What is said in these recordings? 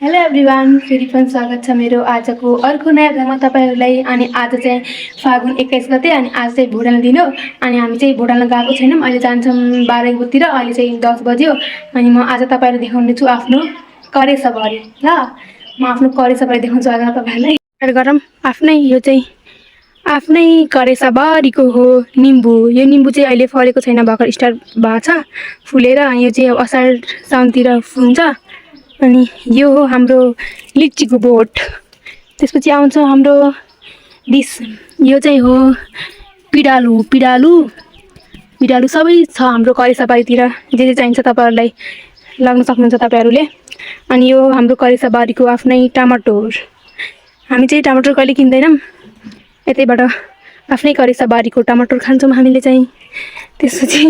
Hello everyone, फेरि पनि स्वागत छ मेरो आजको अर्को नयाँ भ्लगमा तपाईहरुलाई। अनि आज चाहिँ फागुन 21 गते अनि आज चाहिँ भुटान दिन हो। अनि हामी चाहिँ भुटान गएको छैनौं, अहिले जान्छौं 12 बजीतिर। अहिले चाहिँ 10 बज्यो अनि म आज तपाईहरुलाई देखाउने छु आफ्नो करेसबारी। ल म आफ्नो करेसबारी देखाउँछु आज तपाईहरुलाई। हेर गरम आफ्नै यो चाहिँ आफ्नै करेसबारीको हो निम्बु। यो निम्बु चाहिँ अहिले फलेको छैन, भर्खर स्टार्ट भएको छ फुलेर। अनि यो चाहिँ असार साउनतिर फुल्छ। अनि यो हो हाम्रो लिचीको बोट। त्यसपछि आउँछ हाम्रो डिस, यो चाहिँ हो पिडालु पिडालु पिडालु सबै छ हाम्रो करेसाबारीतिर। जे चाहिन्छ तपाईहरुलाई लाग्न सक्नुहुन्छ तपाईहरुले। अनि यो हाम्रो करेसाबारीको आफ्नै टमाटर। हामी चाहिँ टमाटर कहिले किन्दैनौं, यतैबाट आफ्नै करेसाबारीको टमाटर खान्छौं हामीले चाहिँ। त्यसपछि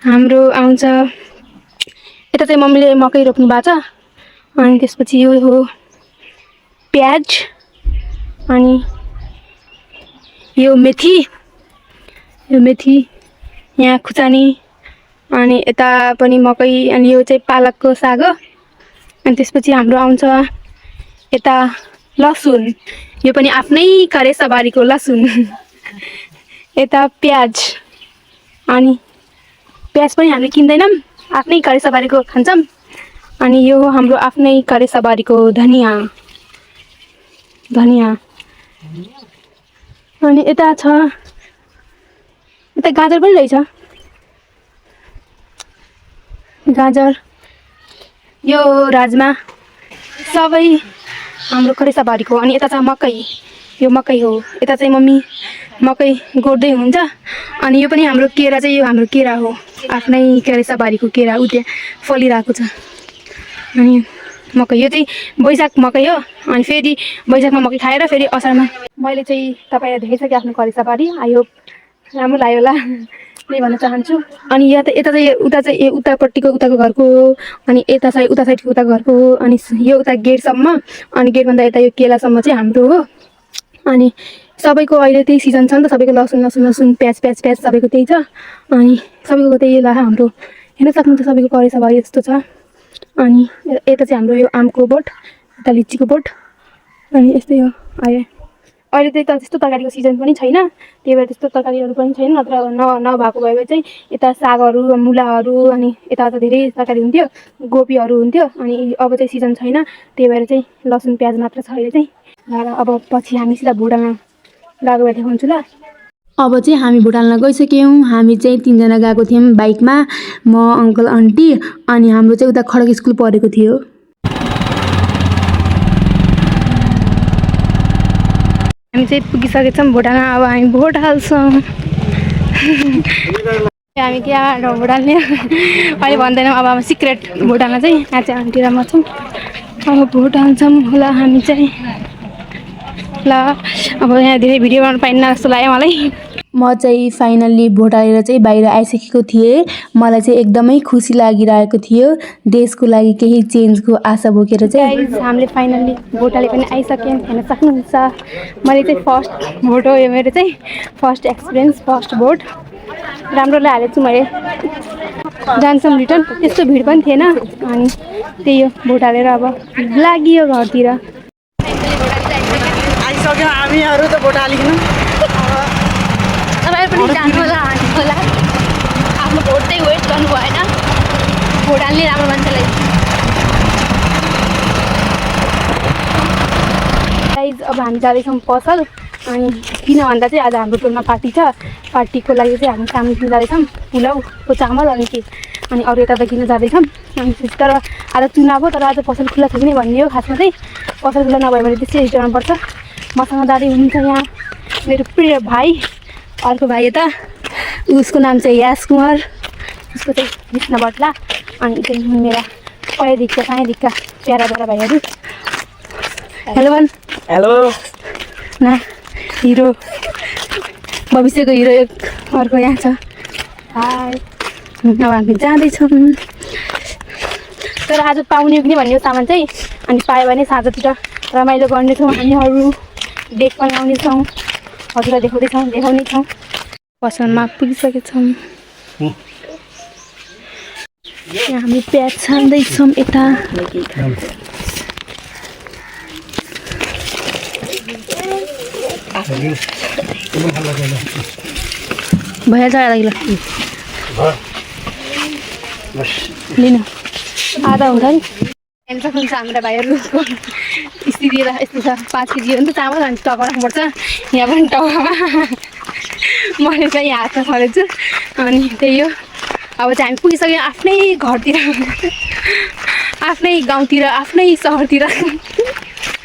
हाम्रो आउँछ यता चाहिँ मम्मीले मकै रोप्नु भएको छ। अनि त्यसपछि यो हो प्याज, अनि यो मेथी यहाँ खुर्सानी, अनि यता पनि मकै, अनि यो चाहिँ पालकको साग। अनि त्यसपछि हाम्रो आउँछ यता लसुन, यो पनि आफ्नै करेसाबारीको लसुन। यता प्याज, अनि प्याज पनि हामीले किन्दैनौं, आफ्नै करेसाबारीको खान्छौं। अनि यो हो हाम्रो आफ्नै करेसाबारीको धनिया। अनि यता छ यता गाजर पनि रहेछ, गाजर, यो राजमा, सबै हाम्रो करेसाबारीको। अनि यता छ मकै, यो मकै हो। यता चाहिँ मम्मी मकै गोड्दै हुनुहुन्छ। अनि यो पनि हाम्रो केरा चाहिँ, यो हाम्रो केरा हो, आफ्नै करेसाबारीको केरा उ त्यहाँ फलिरहेको छ। अनि मकै, यो चाहिँ वैशाख मकै हो। अनि फेरि वैशाखमा मकै खाएर फेरि असारमा। मैले चाहिँ तपाईलाई देखाइसकेँ आफ्नो करेसाबारी। आई होप राम्रो लाग्यो होला, त्यही भन्न चाहन्छु। अनि यता चाहिँ उतापट्टिको उताको घरको, अनि यता चाहिँ उता साइडको उता घरको, अनि यो उता गेटसम्म, अनि गेटभन्दा यता यो केलासम्म चाहिँ हाम्रो हो। अनि सबैको अहिले त्यही सिजन छ नि त, सबैको लसुन लसुन लसुन प्याज प्याज प्याज सबैको त्यही छ। अनि सबैको त्यही ला हाम्रो हेर्न सक्नुहुन्छ, सबैको करेसाबारी यस्तो छ। अनि यता चाहिँ हाम्रो यो आमको बोट, यता लिचीको बोट, अनि यस्तै हो। अहिले चाहिँ त्यस्तो तरकारीको सिजन पनि छैन, त्यही भएर त्यस्तो तरकारीहरू पनि छैन। नत्र नभएको भए चाहिँ यता सागहरू, मुलाहरू, अनि यता त धेरै तरकारी हुन्थ्यो, गोपीहरू हुन्थ्यो। अनि अब चाहिँ सिजन छैन, त्यही भएर चाहिँ लसुन प्याज मात्र छ अहिले चाहिँ। र अब पछि हामी सिधा भुटानमा गएको भए देखाउँछु ल। अब चाहिँ हामी भुटानमा गइसक्यौँ। हामी चाहिँ 3 जना गएको थियौँ बाइकमा, म, अङ्कल, आन्टी। अनि हाम्रो चाहिँ उता खडक स्कुल परेको थियो। हामी चाहिँ पुगिसकेछौँ भुटानमा। अब हामी भोट हाल्छौँ। हामी क्या भोट हाल्ने अहिले भन्दैनौँ, अब सिक्रेट भुटानमा चाहिँ यहाँ चाहिँ आन्टी र म छौँ। अब भोट हाल्छौँ होला हामी चाहिँ। ल अब यहाँ धेरै भिडियो बनाउनु पाइन्न जस्तो लाग्यो मलाई। म चाहिँ फाइनल्ली भोट हालेर चाहिँ बाहिर आइसकेको थिएँ। मलाई चाहिँ एकदमै खुसी लागिरहेको थियो, देशको लागि केही चेन्जको आशा बोकेर चाहिँ। हामीले फाइनल्ली भोट हाले पनि आइसक्यौँ, हेर्न सक्नुहुन्छ। मैले चाहिँ फर्स्ट भोट हो यो, मेरो चाहिँ फर्स्ट एक्सपिरियन्स, फर्स्ट भोट। राम्रोलाई हालेको छु मैले। जान्छौँ रिटर्न, त्यस्तो भिड पनि थिएन। अनि त्यही हो, भोट हालेर अब लागियो घरतिर। आइसक्यौँ हामीहरू त भोट हालिकन। तपाईहरु पनि जानु होला, हाल्नु होला। आफ्नो भोट चाहिँ वेस्ट गर्नु भएन, भोट हाल्ने राम्रो मान्छेलाई। गाइज अब हामी जाँदैछौँ पसल। अनि किन भन्दा चाहिँ आज हाम्रो टोलमा पार्टी छ, पार्टीको लागि चाहिँ हामी चामल किन्न जाँदैछौँ, पुलाउको चामल। अनि के, अनि अरू यता किन्न जाँदैछौँ। अनि तर आज चुनाव हो, तर आज पसल खुल्ला छ कि नै भन्ने हो खासमा चाहिँ। पसल खुल्ला नभए भने त्यसै रिटर्न पर्छ। मसँग दादी हुनुहुन्छ यहाँ, मेरो प्रिय भाइ। अर्को भाइ यता, उसको नाम चाहिँ यास कुमार, उसको चाहिँ कृष्ण बट्ला। अनि चाहिँ मेरा पहिलेदेखिका सानैदेखिका प्यारा प्यारा भाइहरू। हेलो भन। हेलो न हिरो, भविष्यको हिरो एक अर्को यहाँ छ। हाई। अब हामी जाँदैछौँ, तर आज पाउने कि भन्ने हो सामान चाहिँ। अनि पायो भने साँझतिर रमाइलो गर्नेछौँ हामीहरू, देख पनि आउनेछौँ, हजुरलाई देखाउनेछौँ। पसलमा पुगिसकेछौँ। यहाँ हामी प्याज छान्दैछौँ यता। भइहाल्छ आधा किलो लिनु आधा हुन्छ नि हेर्न सक्नुहुन्छ हाम्रा भाइहरूको स्थिति त यस्तो छ 5 केजी हो नि त चामल अनि टका राख्नुपर्छ यहाँ पनि टकामा मैले चाहिँ हातमा छरेको छु अनि त्यही हो अब चाहिँ हामी पुगिसक्यो आफ्नै घरतिर आफ्नै गाउँतिर आफ्नै सहरतिर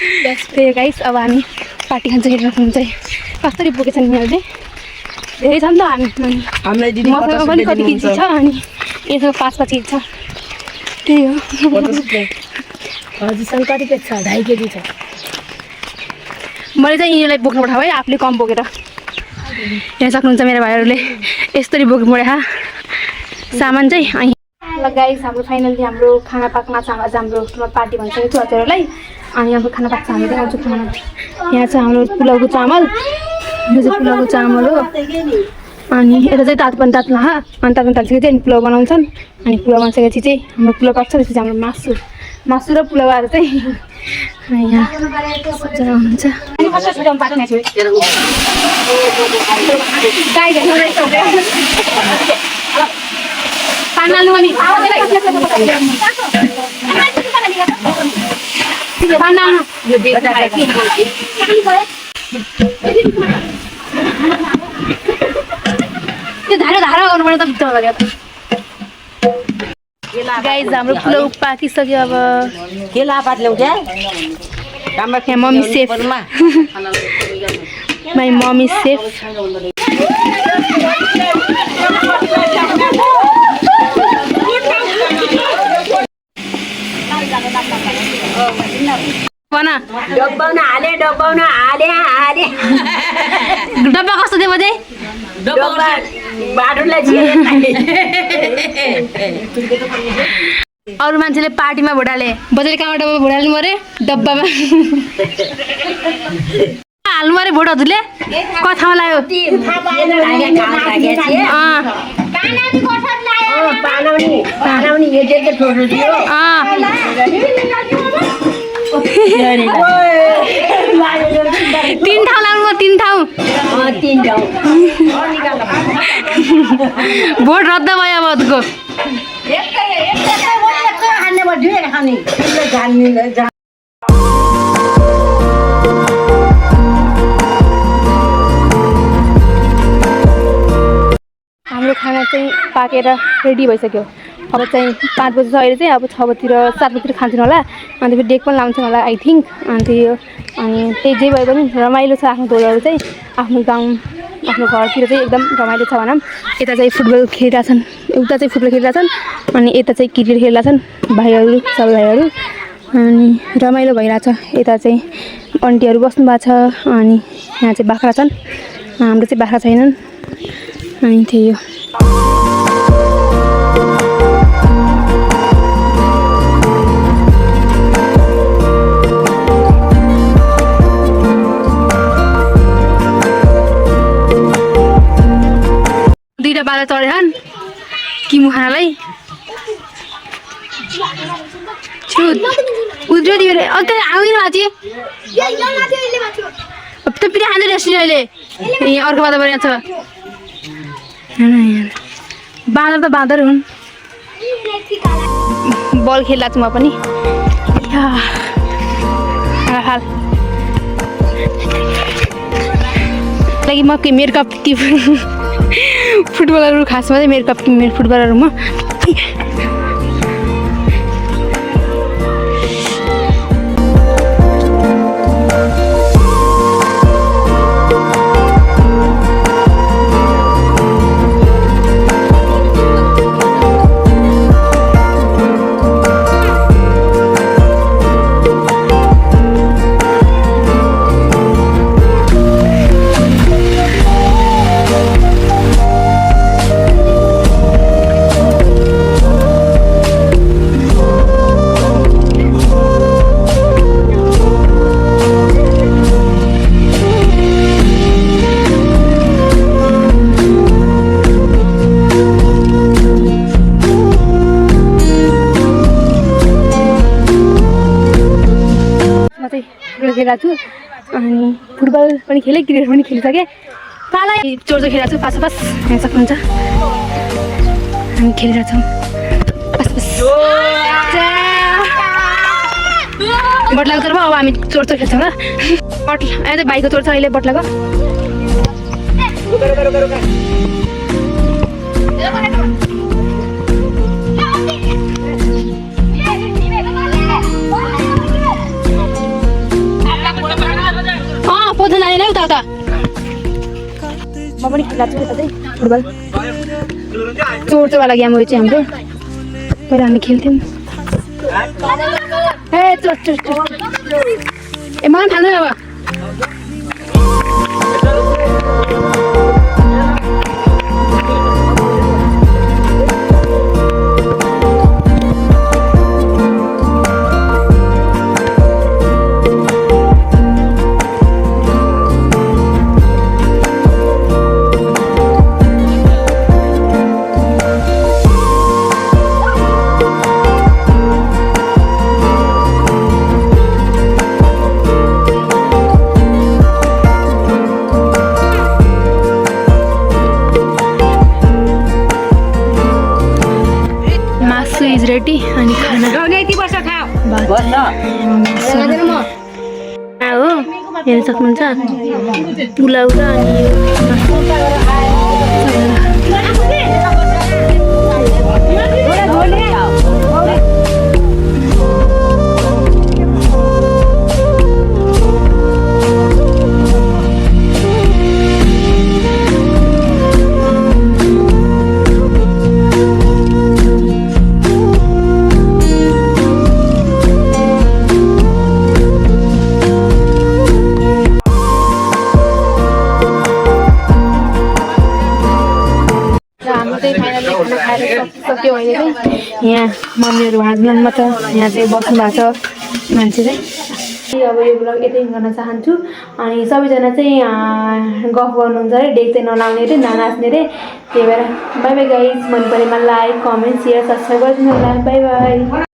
त्यही गाइस अब हामी पार्टी खान्छ हेर्न सक्नुहुन्छ कसरी पुगेछन् यिनीहरू चाहिँ धेरै छ नि त हामी मसँग पनि कति केजी छ अनि यसको 5 केजी छ त्यही हो हजुरसँग कति केजी छ 2.5 केजी छ मैले चाहिँ यिनीहरूलाई बोक्नु पठाऊ है आफूले कम बोकेर हेर्न सक्नुहुन्छ मेरो भाइहरूले यस्तरी बोक्नु पऱ्यो सामान चाहिँ अनि ल गाइस हाम्रो फाइनल्ली हाम्रो खाना पाक्न छ आज हाम्रो पार्टी भनिसकेको छु हजुरहरूलाई अनि हाम्रो खाना पाक्छ हामी देखाउँछु खाना यहाँ छ हाम्रो पुलाउको चामल यो चाहिँ पुलाउको चामल हो अनि यता चाहिँ तातो पनि तातो अनि तातो तातिसकेपछि अनि पुलाउ बनाउँछन् अनि पुलाउ बनाइसकेपछि चाहिँ हाम्रो पुलाउ पाक्छ त्यसपछि हाम्रो मासु र पुलाउ आएर चाहिँ यहाँ सबजना हुनुहुन्छ धारा गर्नुपर्ने त भित्रमा लाग्यो गाइस हाम्रो पुलाउ पाकिसक्यो अब केला पात ल्याउँछ यहाँ mummy safe my mummy safe बना डब्बा कस्तो दियो बजे अरू मान्छेले पार्टीमा भोटाले बजारले कहाँबाट भोटाल्नु पऱ्यो डब्बामा हाल्नु पऱ्यो भोट हजुरले कथामा लाग्यो तीन ठाउँ लाग्नु 3 ठाउँ भोट रद्द भयो अब अरूको हाम्रो खाना चाहिँ पाकेर रेडी भइसक्यो अब चाहिँ 5 बजी छ अहिले चाहिँ अब 6 बजीतिर 7 बजीतिर खान्छौँ होला अन्त फेरि डेक पनि लाउँछौँ होला आई थिङ्क अनि त्यही जे भए पनि रमाइलो छ आफ्नो टोलहरू चाहिँ आफ्नो गाउँ आफ्नो घरतिर चाहिँ एकदम रमाइलो छ भनौँ यता चाहिँ फुटबल खेलिरहेछन् उता चाहिँ फुटबल खेलिरहेछन् अनि यता चाहिँ क्रिकेट खेलिरहेछन् भाइहरू सबै भाइहरू अनि रमाइलो भइरहेछ यता चाहिँ आन्टीहरू बस्नु भएको छ अनि यहाँ चाहिँ बाख्रा छन् हाम्रो चाहिँ बाख्रा छैनन् अनि त्यही हो दुईटा बाला चढेछन् किमु खानालाई उद्रो दियो रे अन्त आउँदैन माथि अब त पिरा खाँदै रहेछ अहिले यहाँ अर्को बाँदर पनि छ बाँदर त बाँदर हुन् बल खेल्दा छु म पनि लागि म मेरो कप फुटबलहरू खासमा चाहिँ मेरो कप मेरो फुटबलहरूमा खेलिरहेको छु अनि फुटबल पनि खेलेँ, क्रिकेट पनि खेलिसकेँ। पाला चोर्चो खेलिरहेको छु पास हेर्न सक्नुहुन्छ। हामी खेलिरहेको छौँ पास बट्लाको तर्फ। अब हामी चोर्चो खेल्छौँ ल। बट्ला अहिले भाइको चोर्छ अहिले बट्लाको। पोथो नानी नै उता उता म पनि खेलिरहेको छु यता चाहिँ फुटबल। चोर्चोवाला गेम हो यो चाहिँ हाम्रो। पहिला हामी खेल्थ्यौँ। ए चोर चोर चोर ए मलाई थाल्नु अब। इज रेडी अनि खाना हो हेर्न सक्नुहुन्छ। पुलाउ र सक्यो अहिले चाहिँ यहाँ मम्मीहरू हाजब्यान्डमा छ। यहाँ चाहिँ बस्नु भएको छ मान्छे चाहिँ। अब यो ब्लग यतै गर्न चाहन्छु। अनि सबैजना चाहिँ गफ गर्नुहुन्छ अरे, डेक चाहिँ नलाउने अरे, ननाच्ने अरे। त्यही भएर बाई बाई गाइज। मन परेमा लाइक कमेन्ट सेयर सब्सक्राइब गरिदिनु होला। By by.